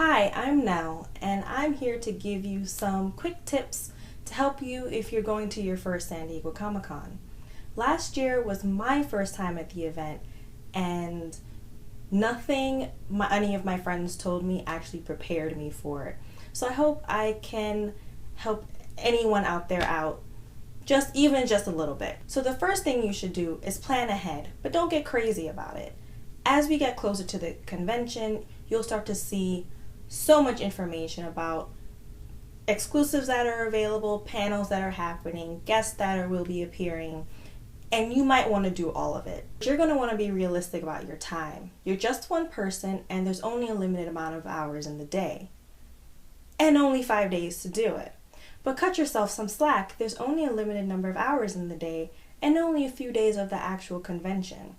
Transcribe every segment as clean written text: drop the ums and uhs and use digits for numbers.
Hi, I'm Nell, and I'm here to give you some quick tips to help you if you're going to your first San Diego Comic-Con. Last year was my first time at the event, and nothing any of my friends told me actually prepared me for it. So I hope I can help anyone out there out, just a little bit. So the first thing you should do is plan ahead, but don't get crazy about it. As we get closer to the convention, you'll start to see so much information about exclusives that are available, panels that are happening, guests that will be appearing, and you might want to do all of it. You're going to want to be realistic about your time. You're just one person, and there's only a limited amount of hours in the day, and only 5 days to do it. But cut yourself some slack. There's only a limited number of hours in the day, and only a few days of the actual convention.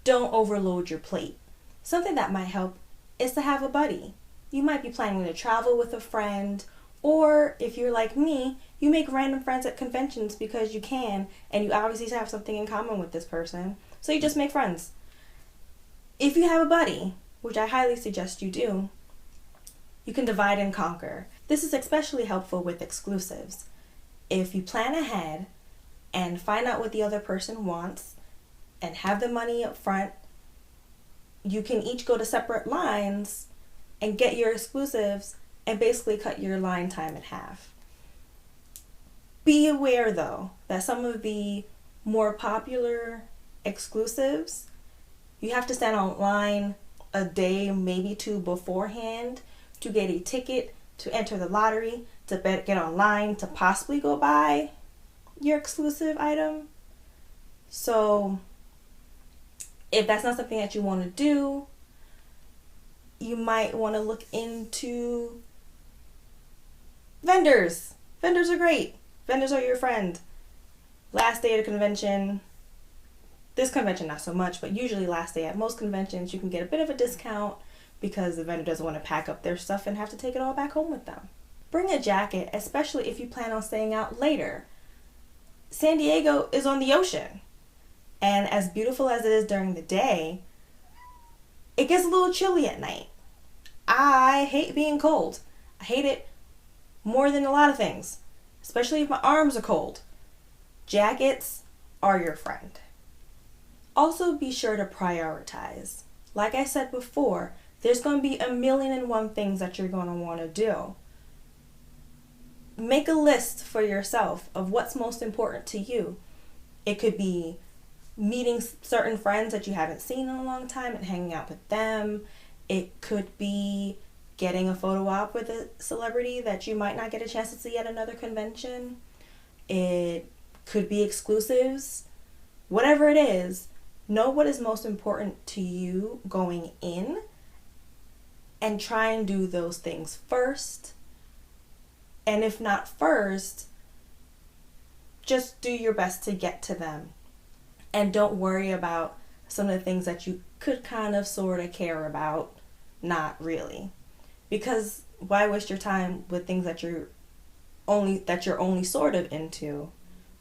Don't overload your plate. Something that might help is to have a buddy. You might be planning to travel with a friend, or if you're like me, you make random friends at conventions because you can, and you obviously have something in common with this person, so you just make friends. If you have a buddy, which I highly suggest you do, you can divide and conquer. This is especially helpful with exclusives. If you plan ahead and find out what the other person wants and have the money up front, you can each go to separate lines and get your exclusives and basically cut your line time in half. Be aware though that some of the more popular exclusives, you have to stand on line a day, maybe two beforehand to get a ticket, to enter the lottery, to get online, to possibly go buy your exclusive item. So if that's not something that you want to do, you might want to look into vendors. Vendors are great. Vendors are your friend. Last day of the convention, this convention not so much, but usually last day at most conventions, you can get a bit of a discount because the vendor doesn't want to pack up their stuff and have to take it all back home with them. Bring a jacket, especially if you plan on staying out later. San Diego is on the ocean, and as beautiful as it is during the day, it gets a little chilly at night. I hate being cold. I hate it more than a lot of things, especially if my arms are cold. Jackets are your friend. Also, be sure to prioritize. Like I said before, there's going to be 1,000,001 things that you're going to want to do. Make a list for yourself of what's most important to you. It could be meeting certain friends that you haven't seen in a long time and hanging out with them. It could be getting a photo op with a celebrity that you might not get a chance to see at another convention. It could be exclusives. Whatever it is, know what is most important to you going in and try and do those things first. And if not first, just do your best to get to them. And don't worry about some of the things that you could kind of sort of care about, not really. Because why waste your time with things that you're only sort of into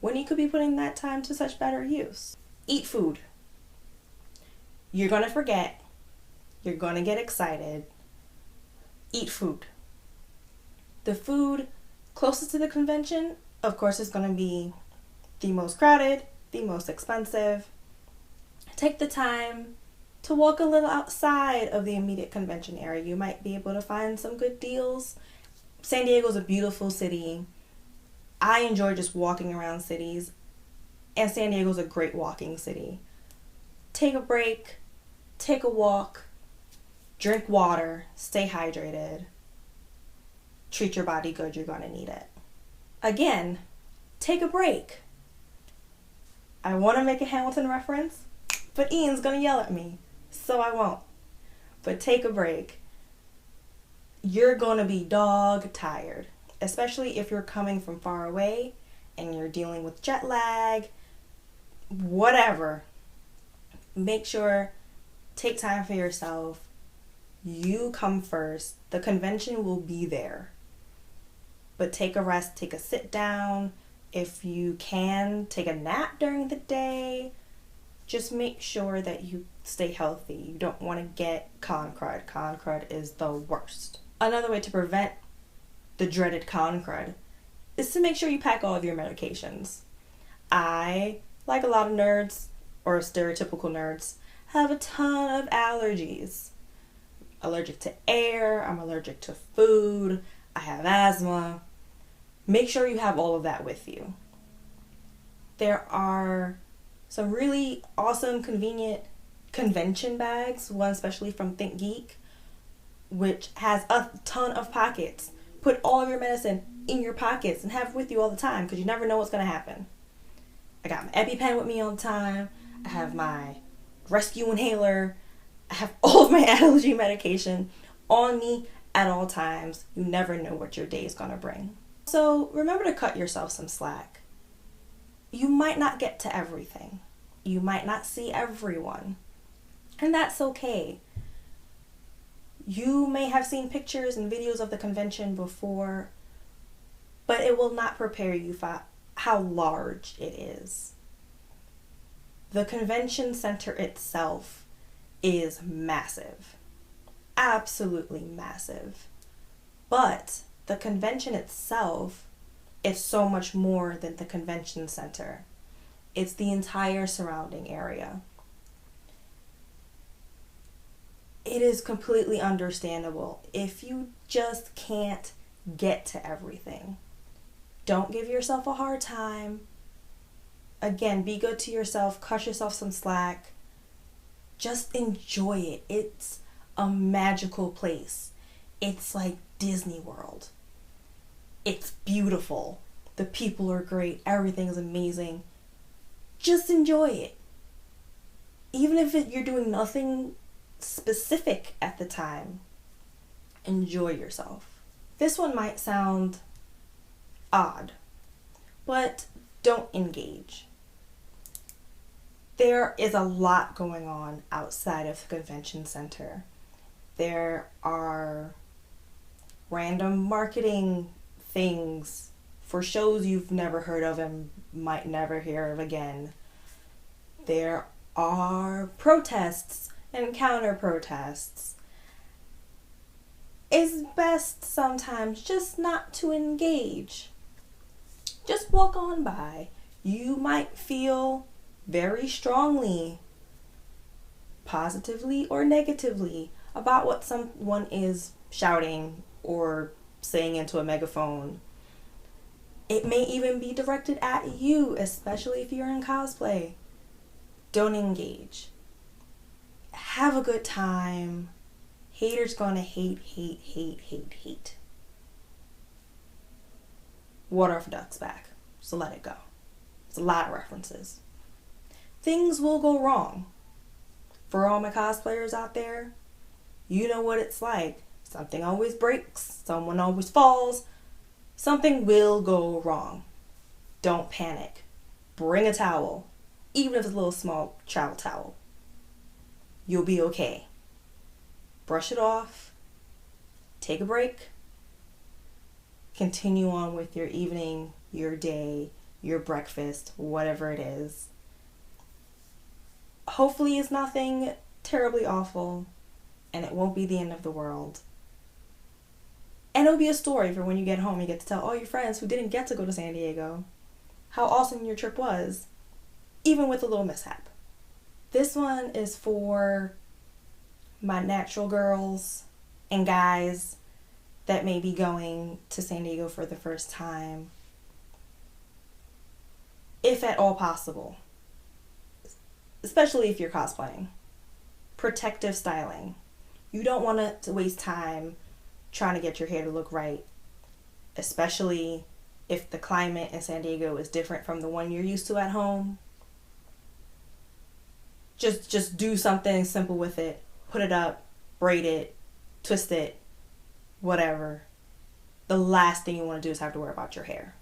when you could be putting that time to such better use? Eat food. You're going to forget. You're going to get excited. Eat food. The food closest to the convention, of course, is going to be the most crowded, the most expensive. Take the time to walk a little outside of the immediate convention area. You might be able to find some good deals. San Diego is a beautiful city. I enjoy just walking around cities, and San Diego is a great walking city. Take a break, take a walk, drink water, stay hydrated. Treat your body good, you're going to need it. Again, take a break. I want to make a Hamilton reference, but Ian's going to yell at me, so I won't. But take a break. You're going to be dog tired, especially if you're coming from far away and you're dealing with jet lag, whatever. Make sure, take time for yourself. You come first. The convention will be there. But take a rest, take a sit down. If you can, take a nap during the day. just make sure that you stay healthy. You don't want to get con crud. Con crud is the worst. Another way to prevent the dreaded con crud is to make sure you pack all of your medications. I, like a lot of nerds, or stereotypical nerds, have a ton of allergies. Allergic to air, I'm allergic to food, I have asthma. Make sure you have all of that with you. There are some really awesome, convenient convention bags, one especially from Think Geek, which has a ton of pockets. Put all of your medicine in your pockets and have it with you all the time because you never know what's going to happen. I got my EpiPen with me all the time. I have my rescue inhaler. I have all of my allergy medication on me at all times. You never know what your day is going to bring. So remember to cut yourself some slack. You might not get to everything. You might not see everyone. And that's okay. You may have seen pictures and videos of the convention before, but it will not prepare you for how large it is. The convention center itself is massive. Absolutely massive. But the convention itself is so much more than the convention center. It's the entire surrounding area. It is completely understandable if you just can't get to everything. Don't give yourself a hard time. Again, be good to yourself, cut yourself some slack. Just enjoy it. It's a magical place. It's like Disney World. It's beautiful. The people are great. Everything is amazing. Just enjoy it. Even if you're doing nothing specific at the time, enjoy yourself. This one might sound odd, but don't engage. There is a lot going on outside of the convention center. There are random marketing things for shows you've never heard of and might never hear of again. There are protests and counter protests. It's best sometimes just not to engage. Just walk on by. You might feel very strongly, positively or negatively, about what someone is shouting or saying into a megaphone. It may even be directed at you, especially if you're in cosplay. Don't engage. Have a good time. Haters gonna hate, hate, hate, hate, hate. Water off a duck's back, so let it go. It's a lot of references. Things will go wrong. For all my cosplayers out there, you know what it's like. Something always breaks, someone always falls, something will go wrong. Don't panic. Bring a towel, even if it's a little small travel towel. You'll be okay. Brush it off, take a break, continue on with your evening, your day, your breakfast, whatever it is. Hopefully it's nothing terribly awful, and it won't be the end of the world. And it'll be a story for when you get home. You get to tell all your friends who didn't get to go to San Diego how awesome your trip was, even with a little mishap. This one is for my natural girls and guys that may be going to San Diego for the first time, if at all possible, especially if you're cosplaying. Protective styling. You don't want to waste time trying to get your hair to look right, especially if the climate in San Diego is different from the one you're used to at home. Just do something simple with it. Put it up, braid it, twist it, whatever. The last thing you want to do is have to worry about your hair.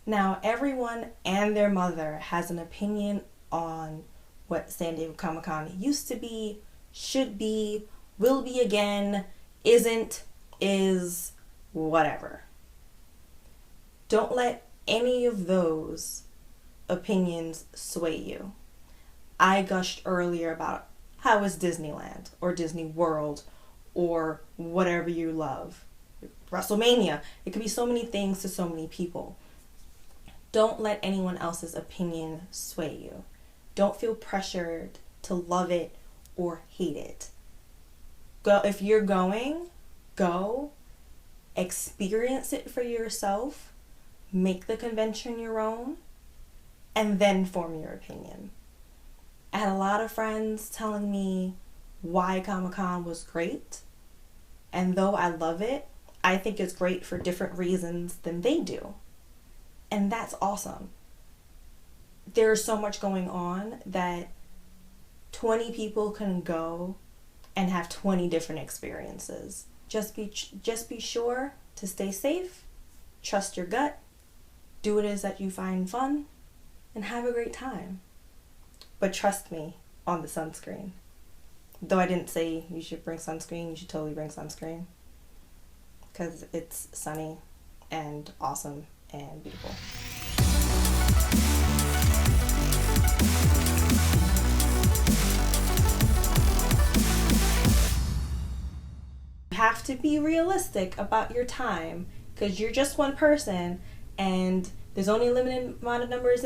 Now, everyone and their mother has an opinion on what San Diego Comic-Con used to be, should be, will be again, isn't, is, whatever. Don't let any of those opinions sway you. I gushed earlier about how is Disneyland or Disney World or whatever you love. WrestleMania. It could be so many things to so many people. Don't let anyone else's opinion sway you. Don't feel pressured to love it or hate it. Go, if you're going, go, experience it for yourself, make the convention your own, and then form your opinion. I had a lot of friends telling me why Comic-Con was great, and though I love it, I think it's great for different reasons than they do. And that's awesome. There's so much going on that 20 people can go and have 20 different experiences. Just be sure to stay safe, trust your gut, do what it is that you find fun, and have a great time. But trust me on the sunscreen. Though I didn't say you should bring sunscreen, you should totally bring sunscreen. Because it's sunny and awesome and beautiful. You have to be realistic about your time because you're just one person and there's only a limited amount of numbers